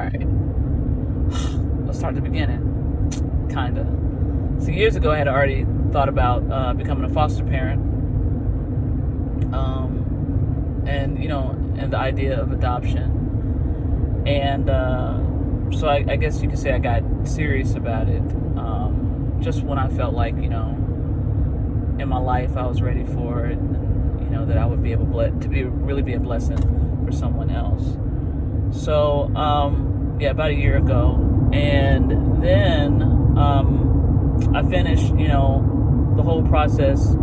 right. Let's start at the beginning. Kinda. So years ago, I had already thought about becoming a foster parent. And the idea of adoption. And so I guess you could say I got serious about it just when I felt like, in my life I was ready for it, and, that I would be able to really be a blessing for someone else. So, about a year ago. And then I finished, the whole process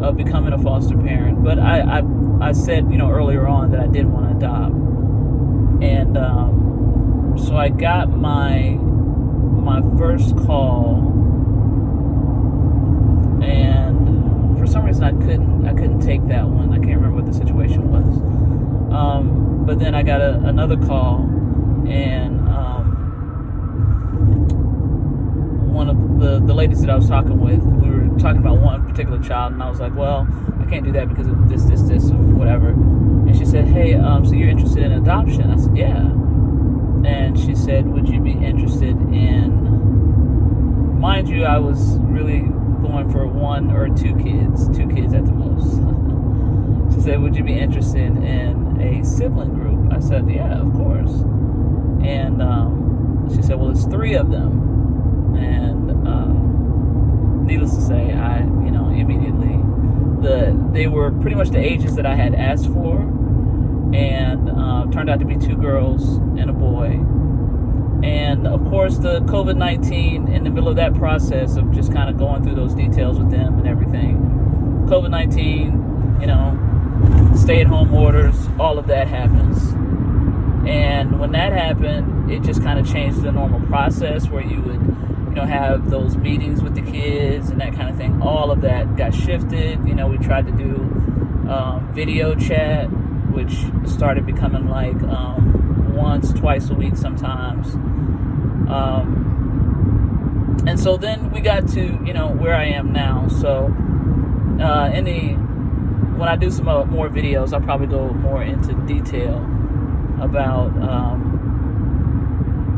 of becoming a foster parent. But I said, earlier on that I did want to adopt. And so I got my first call, and for some reason I couldn't take that one. I can't remember what the situation was. But then I got another call, and one of the ladies that I was talking with, we were talking about one particular child, and I was like, well, I can't do that because of this, or whatever. And she said, hey, so you're interested in adoption? I said, yeah. And she said, would you be interested in, mind you, I was really going for one or two kids at the most. She said, would you be interested in a sibling group? I said, yeah, of course. And she said, well, it's 3 of them. And needless to say, I, immediately, they were pretty much the ages that I had asked for, and turned out to be 2 girls and a boy. And of course, the COVID-19, in the middle of that process of just kind of going through those details with them and everything, COVID-19, stay-at-home orders, all of that happens. And when that happened, it just kind of changed the normal process where you would, have those meetings with the kids and that kind of thing. All of that got shifted. We tried to do video chat, which started becoming like once, twice a week sometimes. And so then we got to, where I am now. So when I do some more videos, I'll probably go more into detail about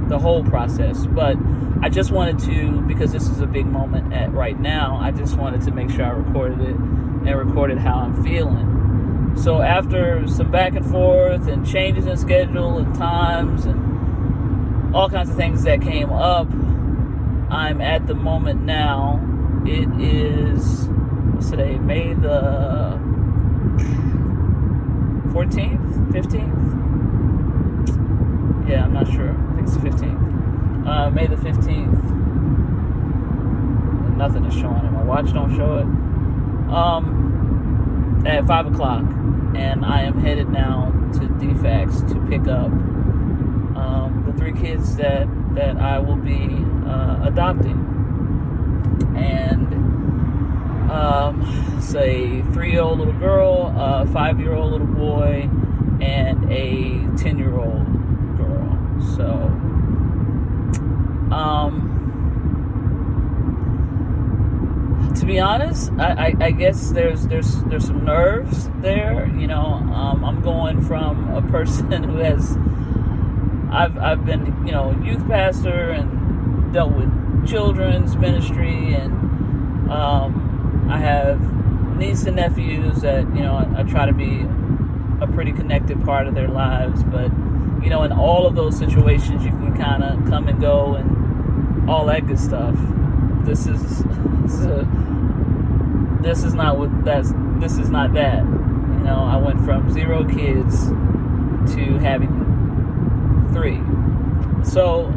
the whole process. But I just wanted to, because this is a big moment right now, I just wanted to make sure I recorded it and recorded how I'm feeling. So after some back and forth and changes in schedule and times and all kinds of things that came up, I'm at the moment now. It is, what's today, May the 14th? 15th? Yeah, I'm not sure. I think it's the 15th. May the 15th. Nothing is showing it. My watch don't show it. At 5 o'clock. And I am headed now to DFACS to pick up the 3 kids that I will be adopting. And it's a 3-year-old little girl, a 5-year-old little boy, and a 10-year-old girl. So to be honest, I guess there's some nerves there. I'm going from a person who has, I've been, youth pastor and dealt with children's ministry, and I have nieces and nephews that, I try to be a pretty connected part of their lives. But, in all of those situations, you can kind of come and go and all that good stuff. This is not that. I went from 0 kids to having 3. So,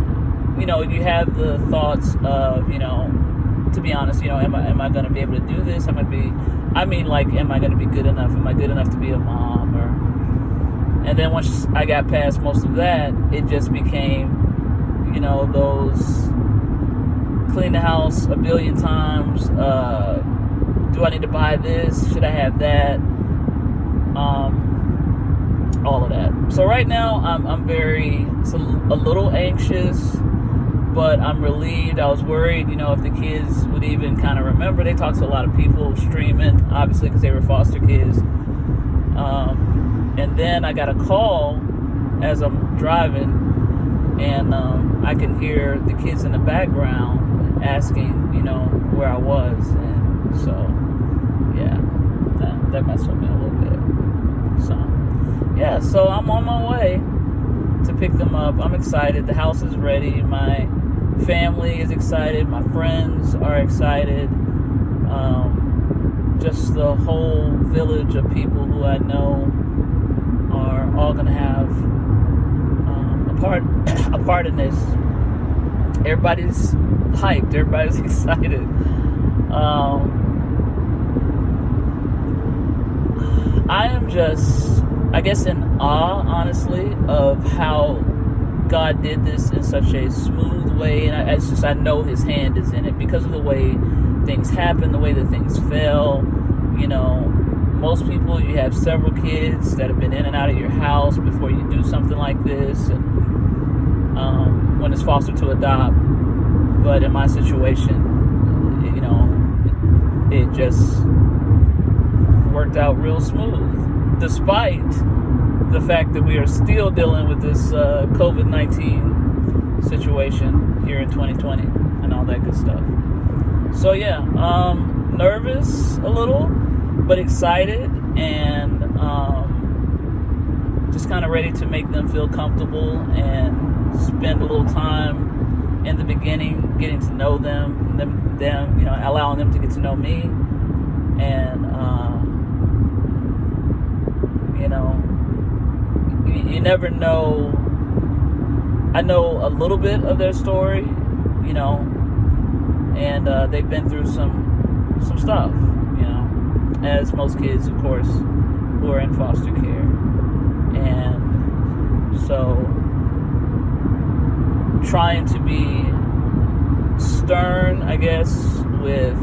you have the thoughts of, to be honest, am I going to be able to do this? Am I going to be good enough? Am I good enough to be a mom? And then once I got past most of that, it just became, those clean the house a billion times. Do I need to buy this? Should I have that? All of that. So right now, I'm a little anxious, but I'm relieved. I was worried, if the kids would even kind of remember. They talked to a lot of people streaming, obviously, because they were foster kids. And then I got a call as I'm driving, and I can hear the kids in the background asking, where I was, and so yeah, that messed with me a little bit. So yeah, so I'm on my way to pick them up. I'm excited. The house is ready. My family is excited. My friends are excited. Just the whole village of people who I know are all going to have a part in this. Everybody's hyped. Everybody's excited. I am just, I guess, in awe, honestly, of how God did this in such a smooth way, and I know His hand is in it because of the way things happen, the way that things fell. Most people, you have several kids that have been in and out of your house before you do something like this, and when it's foster to adopt. But in my situation, it just worked out real smooth, despite the fact that we are still dealing with this COVID-19 situation here in 2020 and all that good stuff. So yeah, nervous a little, but excited, and just kind of ready to make them feel comfortable and spend a little time in the beginning getting to know them, allowing them to get to know me, and you never know. I know a little bit of their story, and they've been through some stuff, as most kids, of course, who are in foster care. And so trying to be stern, I guess, with,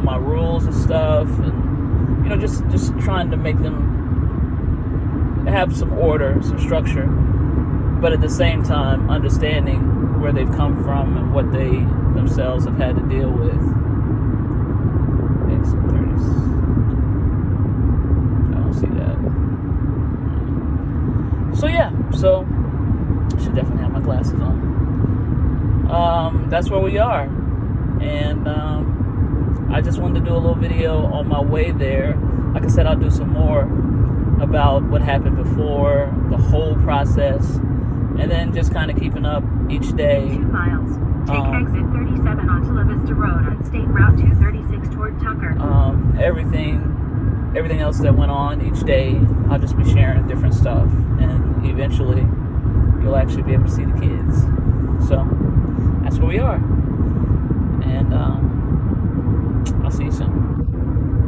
my rules and stuff, and, just trying to make them have some order, some structure, but at the same time understanding where they've come from and what they themselves have had to deal with. Exit 30. I don't see that. So yeah, I should definitely have my glasses on. That's where we are, and I just wanted to do a little video on my way there. Like I said, I'll do some more about what happened before, the whole process, and then just kind of keeping up each day. 2 miles. Take exit 37 onto La Vista Road on State Route 236 toward Tucker. Everything else that went on each day, I'll just be sharing different stuff, and eventually you'll actually be able to see the kids. So that's where we are, and